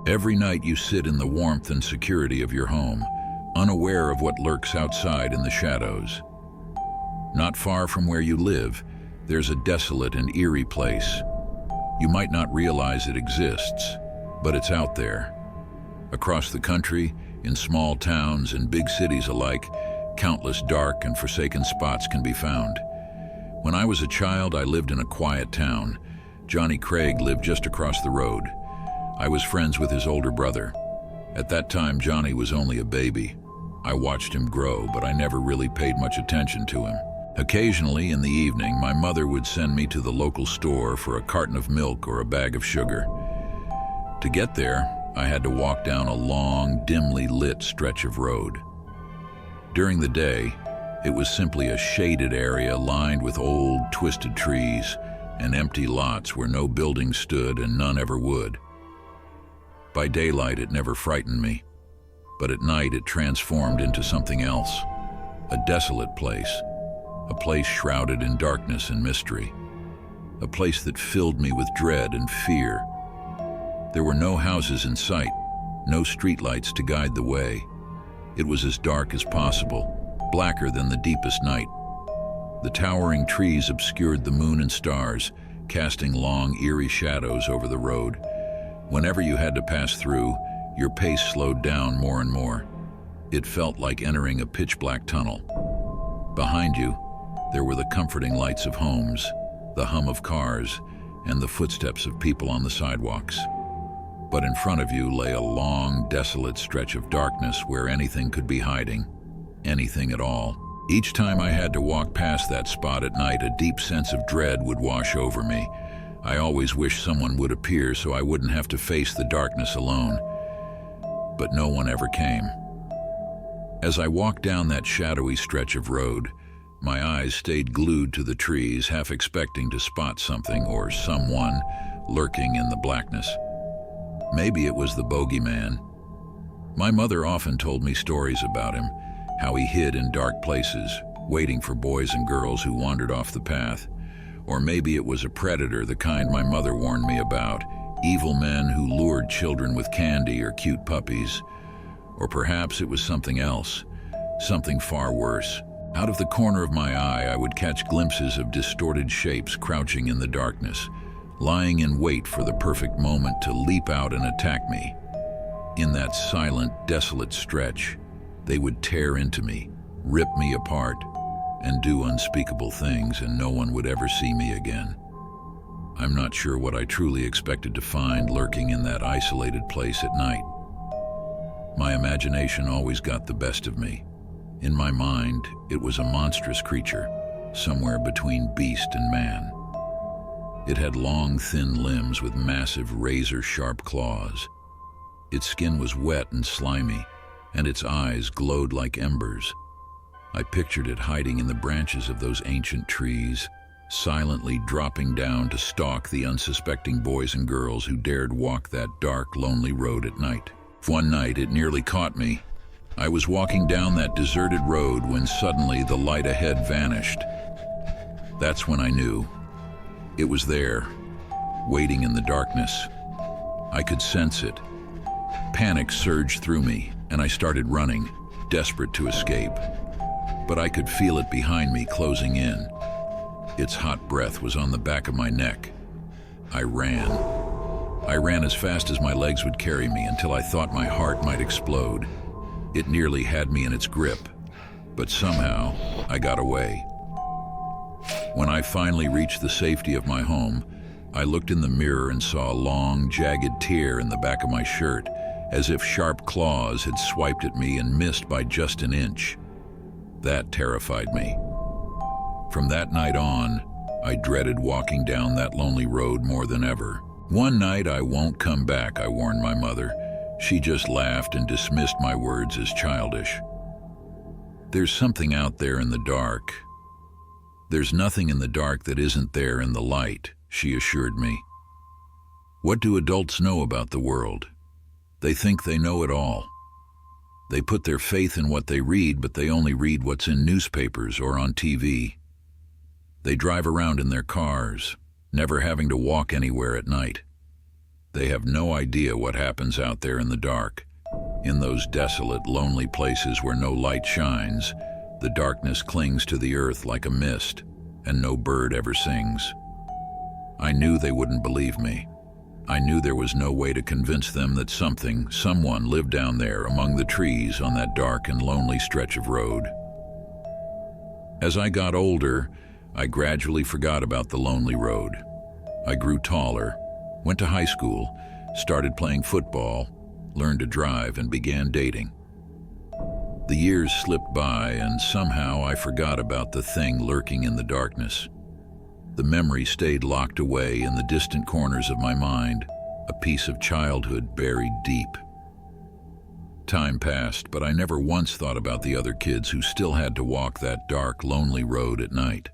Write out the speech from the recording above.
Every night you sit in the warmth and security of your home, unaware of what lurks outside in the shadows. Not far from where you live, there's a desolate and eerie place. You might not realize it exists, but it's out there. Across the country, in small towns and big cities alike, countless dark and forsaken spots can be found. When I was a child, I lived in a quiet town. Johnny Craig lived just across the road. I was friends with his older brother. At that time, Johnny was only a baby. I watched him grow, but I never really paid much attention to him. Occasionally, in the evening, my mother would send me to the local store for a carton of milk or a bag of sugar. To get there, I had to walk down a long, dimly lit stretch of road. During the day, it was simply a shaded area lined with old, twisted trees and empty lots where no buildings stood and none ever would. By daylight, it never frightened me, but at night it transformed into something else. A desolate place, a place shrouded in darkness and mystery, a place that filled me with dread and fear. There were no houses in sight, no streetlights to guide the way. It was as dark as possible, blacker than the deepest night. The towering trees obscured the moon and stars, casting long, eerie shadows over the road. Whenever you had to pass through, your pace slowed down more and more. It felt like entering a pitch-black tunnel. Behind you, there were the comforting lights of homes, the hum of cars, and the footsteps of people on the sidewalks. But in front of you lay a long, desolate stretch of darkness where anything could be hiding, anything at all. Each time I had to walk past that spot at night, a deep sense of dread would wash over me. I always wished someone would appear so I wouldn't have to face the darkness alone. But no one ever came. As I walked down that shadowy stretch of road, my eyes stayed glued to the trees, half expecting to spot something or someone lurking in the blackness. Maybe it was the bogeyman. My mother often told me stories about him, how he hid in dark places, waiting for boys and girls who wandered off the path. Or maybe it was a predator, the kind my mother warned me about, evil men who lured children with candy or cute puppies. Or perhaps it was something else, something far worse. Out of the corner of my eye, I would catch glimpses of distorted shapes crouching in the darkness, lying in wait for the perfect moment to leap out and attack me. In that silent, desolate stretch, they would tear into me, rip me apart, and do unspeakable things, and no one would ever see me again. I'm not sure what I truly expected to find lurking in that isolated place at night. My imagination always got the best of me. In my mind, it was a monstrous creature, somewhere between beast and man. It had long, thin limbs with massive, razor-sharp claws. Its skin was wet and slimy, and its eyes glowed like embers. I pictured it hiding in the branches of those ancient trees, silently dropping down to stalk the unsuspecting boys and girls who dared walk that dark, lonely road at night. One night, it nearly caught me. I was walking down that deserted road when suddenly the light ahead vanished. That's when I knew. It was there, waiting in the darkness. I could sense it. Panic surged through me, and I started running, desperate to escape. But I could feel it behind me, closing in. Its hot breath was on the back of my neck. I ran. I ran as fast as my legs would carry me until I thought my heart might explode. It nearly had me in its grip, but somehow I got away. When I finally reached the safety of my home, I looked in the mirror and saw a long, jagged tear in the back of my shirt, as if sharp claws had swiped at me and missed by just an inch. That terrified me. From that night on, I dreaded walking down that lonely road more than ever. One night, I won't come back, I warned my mother. She just laughed and dismissed my words as childish. There's something out there in the dark. There's nothing in the dark that isn't there in the light, she assured me. What do adults know about the world? They think they know it all. They put their faith in what they read, but they only read what's in newspapers or on TV. They drive around in their cars, never having to walk anywhere at night. They have no idea what happens out there in the dark. In those desolate, lonely places where no light shines, the darkness clings to the earth like a mist, and no bird ever sings. I knew they wouldn't believe me. I knew there was no way to convince them that someone lived down there among the trees on that dark and lonely stretch of road. As I got older, I gradually forgot about the lonely road. I grew taller, went to high school, started playing football, learned to drive, and began dating. The years slipped by, and somehow I forgot about the thing lurking in the darkness. The memory stayed locked away in the distant corners of my mind, a piece of childhood buried deep. Time passed, but I never once thought about the other kids who still had to walk that dark, lonely road at night.